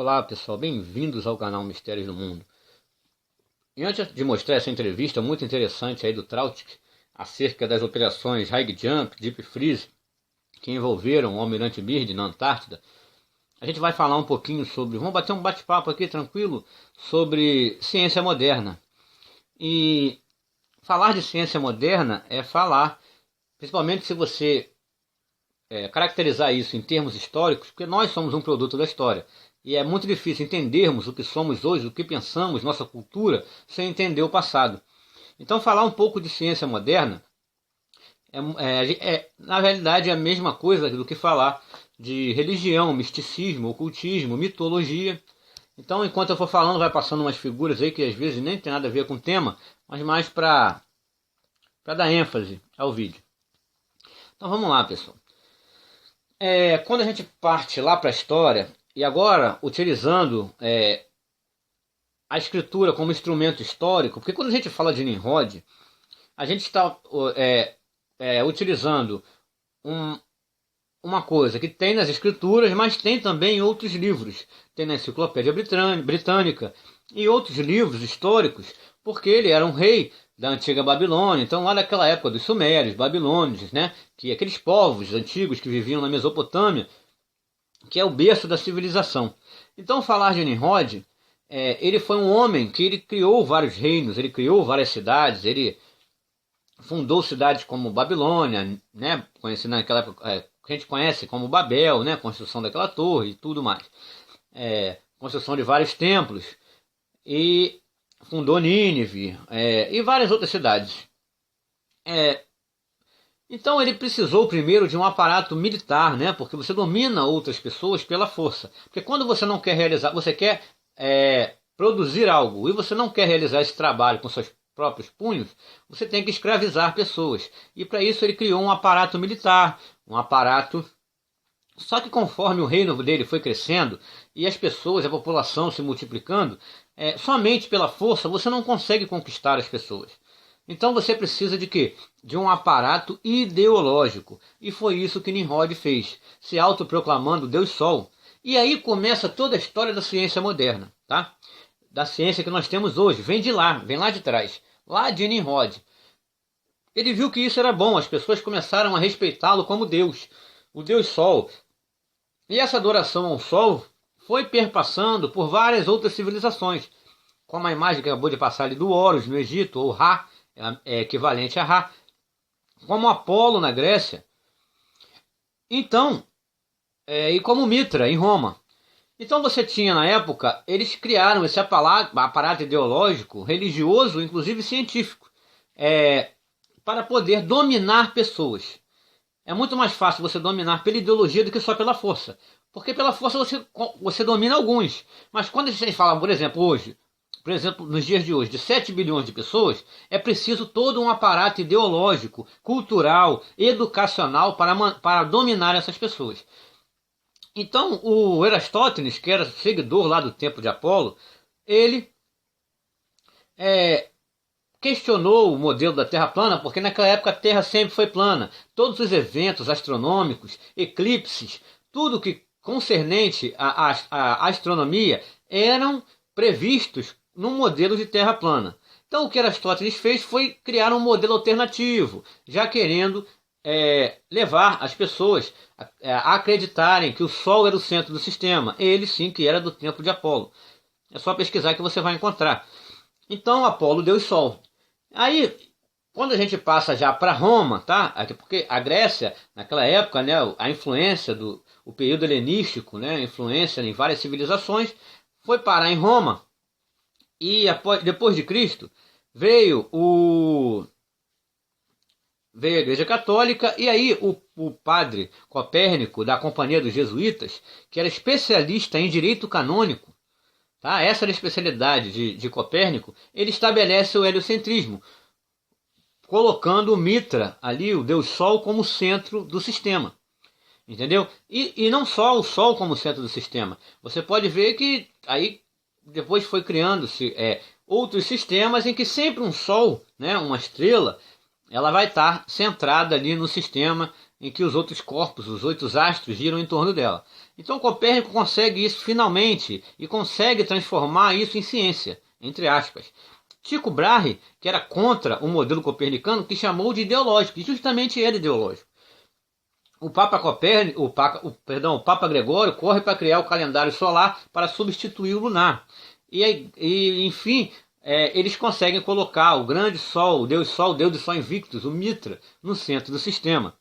Olá pessoal, bem-vindos ao canal Mistérios do Mundo. E antes de mostrar essa entrevista muito interessante aí do Trautic acerca das operações High Jump, Deep Freeze que envolveram o Almirante Byrd na Antártida, a gente vai falar um pouquinho sobre, vamos bater um bate-papo aqui tranquilo sobre ciência moderna. E falar de ciência moderna é falar, principalmente se você caracterizar isso em termos históricos, porque nós somos um produto da história. E é muito difícil entendermos o que somos hoje, o que pensamos, nossa cultura, sem entender o passado. Então falar um pouco de ciência moderna na realidade é a mesma coisa do que falar de religião, misticismo, ocultismo, mitologia. Então enquanto eu for falando vai passando umas figuras aí que às vezes nem tem nada a ver com o tema, mas mais para dar ênfase ao vídeo. Então vamos lá, pessoal. Quando a gente parte lá para a história, e agora utilizando a escritura como instrumento histórico, porque quando a gente fala de Nimrod, a gente está utilizando uma coisa que tem nas escrituras, mas tem também em outros livros. Tem na Enciclopédia Britânica e outros livros históricos, porque ele era um rei da antiga Babilônia, então lá daquela época dos Sumérios, Babilônios, né, que aqueles povos antigos que viviam na Mesopotâmia, que é o berço da civilização. Então falar de Nimrod, ele foi um homem que ele criou vários reinos, ele criou várias cidades, ele fundou cidades como Babilônia, né, conhecida naquela época, que a gente conhece como Babel, né, construção daquela torre e tudo mais, construção de vários templos, e fundou Nínive e várias outras cidades. Então ele precisou primeiro de um aparato militar, né? Porque você domina outras pessoas pela força. Porque quando você não quer realizar, você quer produzir algo e você não quer realizar esse trabalho com seus próprios punhos, você tem que escravizar pessoas. E para isso ele criou um aparato militar, um aparato. Só que conforme o reino dele foi crescendo e as pessoas, a população se multiplicando, somente pela força você não consegue conquistar as pessoas. Então você precisa de quê? De um aparato ideológico. E foi isso que Nimrod fez, se autoproclamando Deus Sol. E aí começa toda a história da ciência moderna, tá? Da ciência que nós temos hoje. Vem lá de trás, lá de Nimrod. Ele viu que isso era bom, as pessoas começaram a respeitá-lo como Deus, o Deus Sol. E essa adoração ao Sol foi perpassando por várias outras civilizações, como a imagem que acabou de passar ali do Horus no Egito, ou Ra, equivalente a Ra, como Apolo na Grécia, então, e como Mitra em Roma. Então você tinha na época, eles criaram esse aparato ideológico, religioso, inclusive científico, para poder dominar pessoas. É muito mais fácil você dominar pela ideologia do que só pela força, porque pela força você domina alguns, mas quando a gente fala, por exemplo, nos dias de hoje, de 7 bilhões de pessoas, é preciso todo um aparato ideológico, cultural, educacional para dominar essas pessoas. Então, o Eratóstenes, que era seguidor lá do templo de Apolo, ele questionou o modelo da Terra plana, porque naquela época a Terra sempre foi plana. Todos os eventos astronômicos, eclipses, tudo que concernente à astronomia eram previstos num modelo de Terra plana. Então o que Aristóteles fez foi criar um modelo alternativo, já querendo levar as pessoas a acreditarem que o Sol era o centro do sistema. Ele sim que era do templo de Apolo. É só pesquisar que você vai encontrar. Então Apolo deu o Sol. Aí, quando a gente passa já para Roma, tá? Porque a Grécia, naquela época, né, a influência o período helenístico, né, a influência em várias civilizações, foi parar em Roma. E depois de Cristo veio a Igreja Católica, e aí o padre Copérnico, da Companhia dos Jesuítas, que era especialista em direito canônico, tá? Essa era a especialidade de Copérnico, ele estabelece o heliocentrismo, colocando o Mitra ali, o Deus Sol, como centro do sistema. Entendeu? E não só o Sol como centro do sistema. Você pode ver que aí depois foi criando-se outros sistemas em que sempre um Sol, né, uma estrela, ela vai estar centrada ali no sistema em que os outros corpos, os 8 astros, giram em torno dela. Então Copérnico consegue isso finalmente e consegue transformar isso em ciência, entre aspas. Tycho Brahe, que era contra o modelo copernicano, que chamou de ideológico, e justamente era ideológico. O Papa Copérnico, o Papa Gregório corre para criar o calendário solar para substituir o lunar. Enfim, eles conseguem colocar o grande Sol, o Deus de Sol Invictus, o Mitra, no centro do sistema.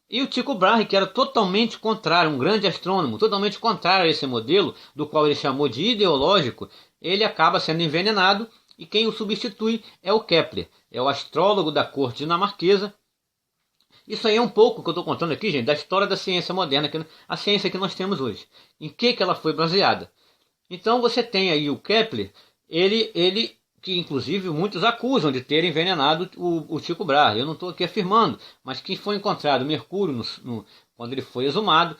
E o Tycho Brahe, que era totalmente contrário, um grande astrônomo, totalmente contrário a esse modelo, do qual ele chamou de ideológico, ele acaba sendo envenenado e quem o substitui é o Kepler, é o astrólogo da corte dinamarquesa. Isso aí é um pouco que eu estou contando aqui, gente, da história da ciência moderna, a ciência que nós temos hoje. Em que ela foi baseada? Então você tem aí o Kepler, ele que inclusive muitos acusam de ter envenenado o Tycho Brahe. Eu não estou aqui afirmando, mas que foi encontrado mercúrio quando ele foi exumado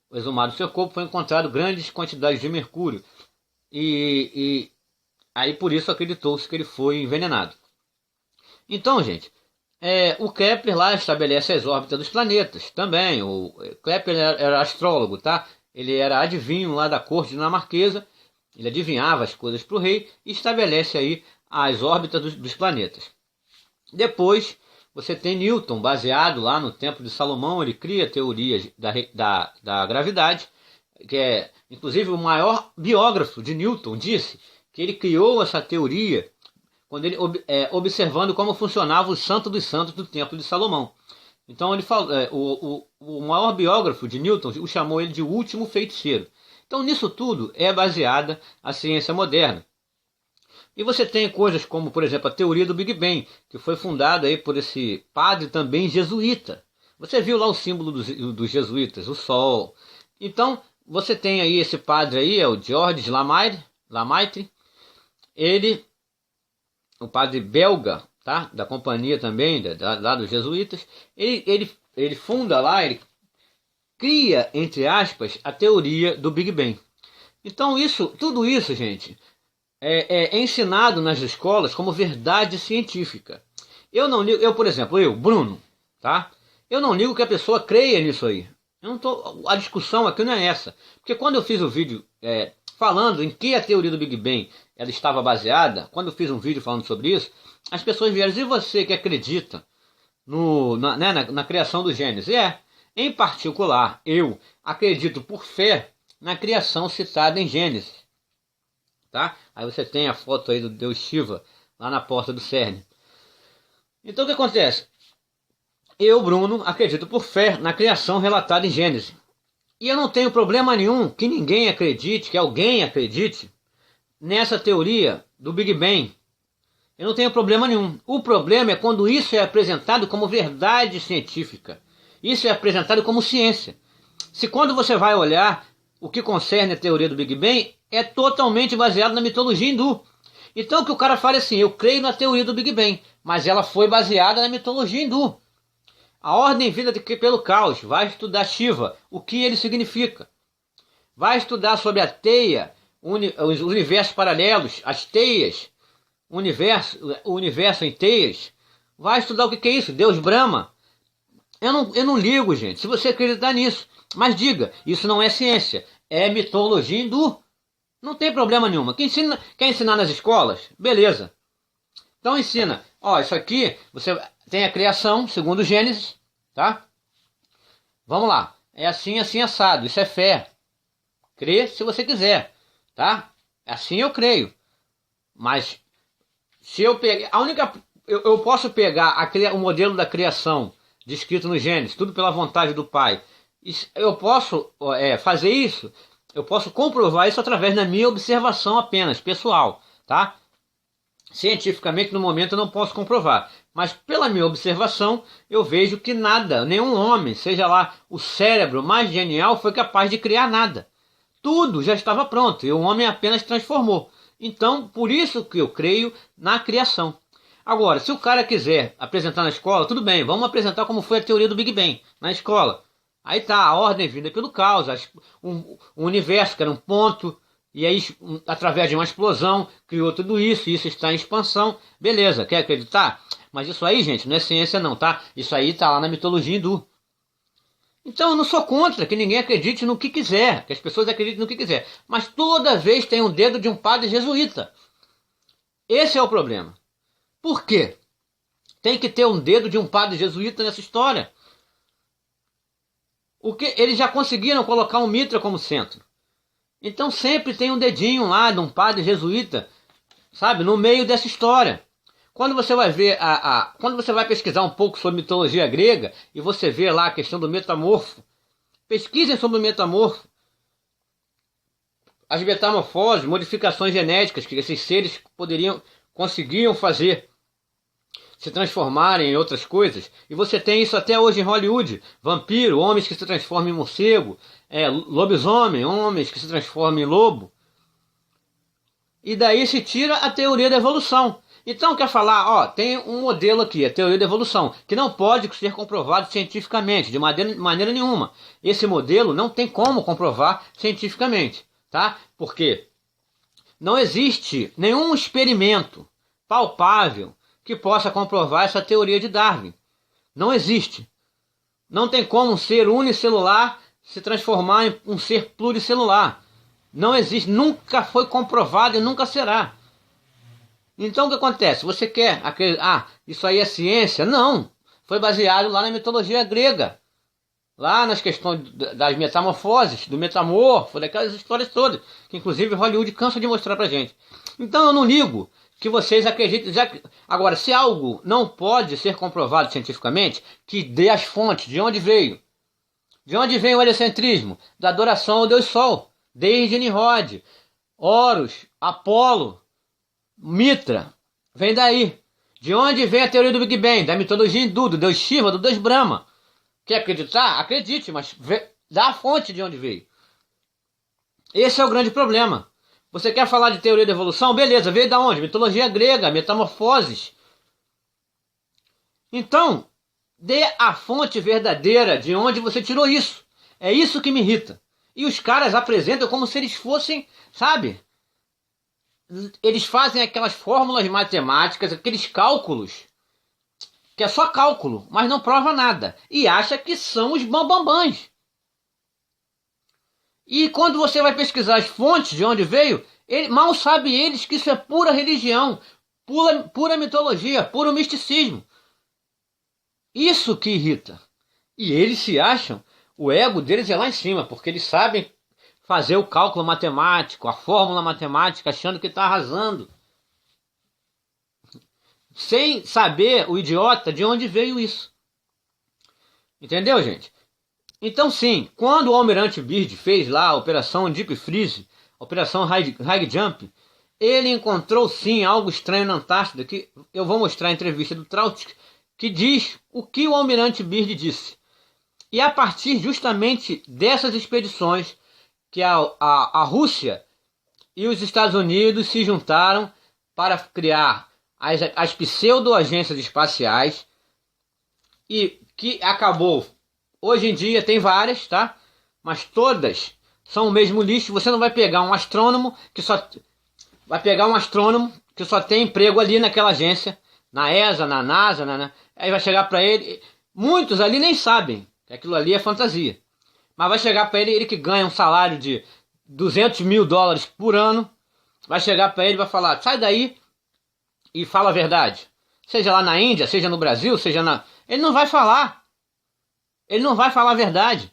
do seu corpo, foi encontrado grandes quantidades de mercúrio. E aí por isso acreditou-se que ele foi envenenado. Então, gente, o Kepler lá estabelece as órbitas dos planetas também. O Kepler era astrólogo, tá? Ele era adivinho lá da corte dinamarquesa. Ele adivinhava as coisas para o rei e estabelece aí as órbitas dos planetas. Depois você tem Newton, baseado lá no Templo de Salomão, ele cria teorias da gravidade, que é, inclusive o maior biógrafo de Newton disse que ele criou essa teoria quando ele observando como funcionava o Santo dos Santos do Templo de Salomão. Então ele falou, o maior biógrafo de Newton o chamou ele de o último feiticeiro. Então nisso tudo é baseada a ciência moderna. E você tem coisas como, por exemplo, a teoria do Big Bang, que foi fundada aí por esse padre também jesuíta. Você viu lá o símbolo dos jesuítas, o Sol. Então você tem aí esse padre aí, é o Georges Lamaitre. Ele, o padre belga, tá? Da companhia também, lá dos jesuítas. Ele funda lá, ele cria, entre aspas, a teoria do Big Bang. Então tudo isso, gente, é ensinado nas escolas como verdade científica. Eu não ligo, por exemplo, Bruno, tá? Eu não ligo que a pessoa creia nisso aí. A discussão aqui não é essa. Porque quando eu fiz o vídeo falando em que a teoria do Big Bang ela estava baseada, quando eu fiz um vídeo falando sobre isso, as pessoas vieram, e você que acredita na criação do Gênesis? Em particular, eu acredito por fé na criação citada em Gênesis. Tá? Aí você tem a foto aí do Deus Shiva lá na porta do CERN. Então o que acontece? Eu, Bruno, acredito por fé na criação relatada em Gênesis. E eu não tenho problema nenhum que ninguém acredite, que alguém acredite nessa teoria do Big Bang. Eu não tenho problema nenhum. O problema é quando isso é apresentado como verdade científica. Isso é apresentado como ciência. Se quando você vai olhar o que concerne a teoria do Big Bang, é totalmente baseado na mitologia hindu. Então o que o cara fala é assim, eu creio na teoria do Big Bang, mas ela foi baseada na mitologia hindu. A ordem vinda pelo caos, vai estudar Shiva, o que ele significa. Vai estudar sobre a teia, os universos paralelos, as teias, o universo em teias. Vai estudar o que é isso, Deus Brahma. Eu não ligo, gente, se você acreditar nisso. Mas diga, isso não é ciência, é mitologia hindu. Não tem problema nenhum. Quer ensinar nas escolas? Beleza. Então ensina. Isso aqui, você tem a criação, segundo Gênesis, tá? Vamos lá. É assim, assim, assado. Isso é fé. Crê se você quiser, tá? Assim eu creio. Mas, se eu pegar... Eu posso pegar o modelo da criação descrito no Gênesis, tudo pela vontade do Pai. Eu posso fazer isso, eu posso comprovar isso através da minha observação apenas, pessoal, tá? Cientificamente, no momento, eu não posso comprovar. Mas pela minha observação, eu vejo que nada, nenhum homem, seja lá o cérebro mais genial, foi capaz de criar nada. Tudo já estava pronto e o homem apenas transformou. Então, por isso que eu creio na criação. Agora, se o cara quiser apresentar na escola, tudo bem, vamos apresentar como foi a teoria do Big Bang na escola. Aí tá, a ordem vinda pelo caos, um universo que era um ponto, e aí através de uma explosão criou tudo isso, e isso está em expansão. Beleza, quer acreditar? Mas isso aí, gente, não é ciência não, tá? Isso aí tá lá na mitologia hindu. Então eu não sou contra que ninguém acredite no que quiser, que as pessoas acreditem no que quiser, mas toda vez tem um dedo de um padre jesuíta. Esse é o problema. Por quê? Tem que ter um dedo de um padre jesuíta nessa história. O que eles já conseguiram colocar um Mitra como centro. Então sempre tem um dedinho lá de um padre jesuíta, sabe, no meio dessa história. Quando você vai ver quando você vai pesquisar um pouco sobre mitologia grega e você vê lá a questão do metamorfo, pesquisem sobre o metamorfo, as metamorfoses, modificações genéticas que esses seres conseguiam fazer, se transformarem em outras coisas. E você tem isso até hoje em Hollywood. Vampiro, homens que se transformam em morcego, lobisomem, homens que se transformam em lobo. E daí se tira a teoria da evolução. Então quer falar, tem um modelo aqui, a teoria da evolução, que não pode ser comprovado cientificamente, de maneira nenhuma. Esse modelo não tem como comprovar cientificamente, tá? Porque não existe nenhum experimento palpável que possa comprovar essa teoria de Darwin. Não existe. Não tem como um ser unicelular se transformar em um ser pluricelular. Não existe, nunca foi comprovado e nunca será. Então o que acontece? Você quer acreditar, isso aí é ciência? Não. Foi baseado lá na mitologia grega. Lá nas questões das metamorfoses, do metamorfo, daquelas histórias todas, que inclusive Hollywood cansa de mostrar pra gente. Então eu não ligo que vocês acreditem. Agora, se algo não pode ser comprovado cientificamente, que dê as fontes, de onde veio. De onde vem o heliocentrismo? Da adoração ao Deus Sol. Desde Nimrod, Horus, Apolo, Mitra. Vem daí. De onde vem a teoria do Big Bang? Da mitologia hindu, do Deus Shiva, do Deus Brahma. Quer acreditar? Acredite, mas dá a fonte de onde veio. Esse é o grande problema. Você quer falar de teoria da evolução? Beleza, veio da onde? Mitologia grega, metamorfoses. Então, dê a fonte verdadeira de onde você tirou isso. É isso que me irrita. E os caras apresentam como se eles fossem, sabe? Eles fazem aquelas fórmulas matemáticas, aqueles cálculos, que é só cálculo, mas não prova nada. E acha que são os bambambãs. E quando você vai pesquisar as fontes de onde veio, mal sabem eles que isso é pura religião, pura mitologia, puro misticismo. Isso que irrita. E eles se acham, o ego deles é lá em cima, porque eles sabem fazer o cálculo matemático, a fórmula matemática, achando que está arrasando. Sem saber, o idiota, de onde veio isso. Entendeu, gente? Então sim, quando o Almirante Byrd fez lá a Operação Deep Freeze, a Operação High Jump, ele encontrou sim algo estranho na Antártida, que eu vou mostrar a entrevista do Trout, que diz o que o Almirante Byrd disse. E a partir justamente dessas expedições que a Rússia e os Estados Unidos se juntaram para criar as pseudo-agências espaciais, e que acabou. Hoje em dia tem várias, tá? Mas todas são o mesmo lixo. Você não vai pegar um astrônomo que só tem emprego ali naquela agência, na ESA, na NASA, aí vai chegar para ele, muitos ali nem sabem que aquilo ali é fantasia. Mas vai chegar para ele que ganha um salário de $200 mil por ano, vai chegar para ele e vai falar: sai daí e fala a verdade. Seja lá na Índia, seja no Brasil, ele não vai falar. Ele não vai falar a verdade.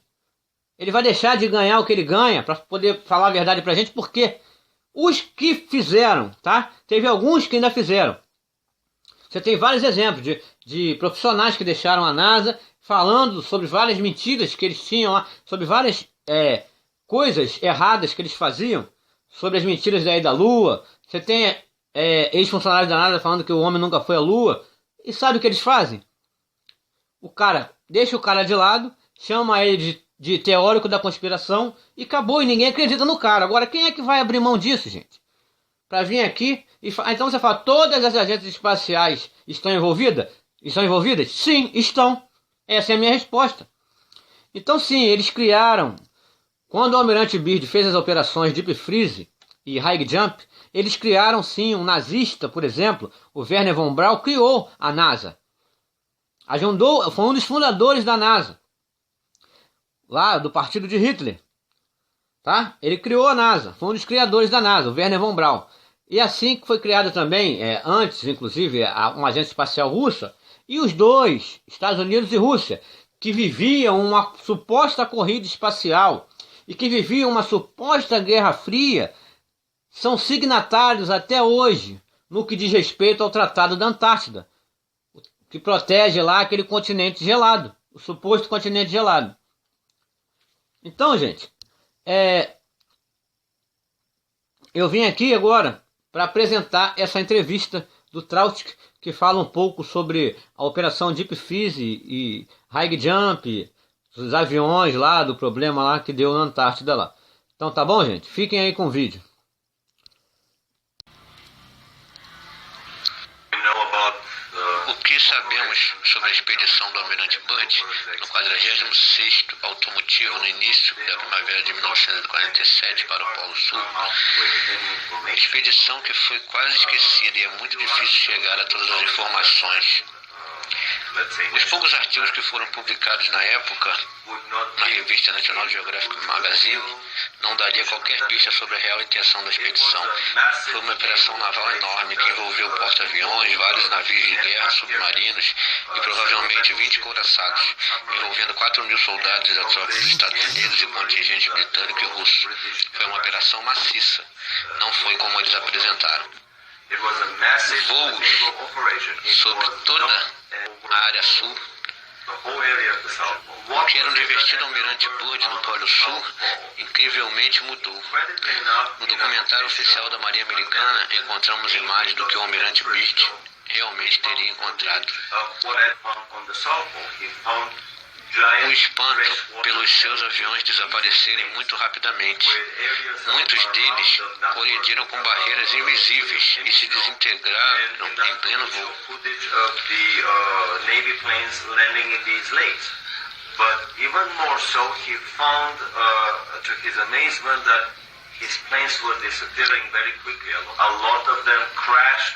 Ele vai deixar de ganhar o que ele ganha para poder falar a verdade pra gente, porque os que fizeram, tá? Teve alguns que ainda fizeram. Você tem vários exemplos de profissionais que deixaram a NASA falando sobre várias mentiras que eles tinham lá, sobre várias coisas erradas que eles faziam, sobre as mentiras daí da Lua. Você tem ex-funcionários da NASA falando que o homem nunca foi à Lua. E sabe o que eles fazem? Deixa o cara de lado, chama ele de teórico da conspiração e acabou, e ninguém acredita no cara. Agora, quem é que vai abrir mão disso, gente? Para vir aqui e então você fala: todas as agências espaciais estão envolvidas? Estão envolvidas? Sim, estão. Essa é a minha resposta. Então sim, eles criaram. Quando o Almirante Byrd fez as operações Deep Freeze e High Jump, eles criaram sim um nazista, por exemplo, o Wernher von Braun criou a NASA. Foi um dos fundadores da NASA. lá do partido de Hitler. Tá? Ele criou a NASA, foi um dos criadores da NASA, o Wernher von Braun. E assim que foi criada também, antes inclusive, uma agência espacial russa, e os dois, Estados Unidos e Rússia, que viviam uma suposta corrida espacial e que viviam uma suposta Guerra Fria, são signatários até hoje no que diz respeito ao Tratado da Antártida, que protege lá aquele continente gelado, o suposto continente gelado. Então, gente, eu vim aqui agora para apresentar essa entrevista do Trautsky, que fala um pouco sobre a operação Deep Freeze e High Jump, os aviões lá, do problema lá que deu na Antártida lá. Então tá bom, gente? Fiquem aí com o vídeo. O que sabemos sobre a expedição do Almirante Byrd no 46º automotivo no início da primavera de 1947 para o Polo Sul? Expedição que foi quase esquecida e é muito difícil chegar a todas as informações. Os poucos artigos que foram publicados na época na revista National Geographic Magazine não daria qualquer pista sobre a real intenção da expedição. Foi uma operação naval enorme que envolveu porta-aviões, vários navios de guerra submarinos e provavelmente 20 couraçados, envolvendo 4.000 soldados da tropa dos Estados Unidos e contingente britânico e russo. Foi uma operação maciça, não foi como eles apresentaram. Voos sobre toda a área sul, o que era um divertido Almirante Byrd no Polo Sul, incrivelmente mudou. No documentário oficial da Marinha Americana, encontramos imagens do que o Almirante Byrd realmente teria encontrado. O espanto pelos seus aviões desaparecerem muito rapidamente. Muitos deles colidiram com barreiras invisíveis e se desintegraram em pleno voo. But even more so, he found, to his amazement, that his planes were disappearing very quickly. A lot of them crashed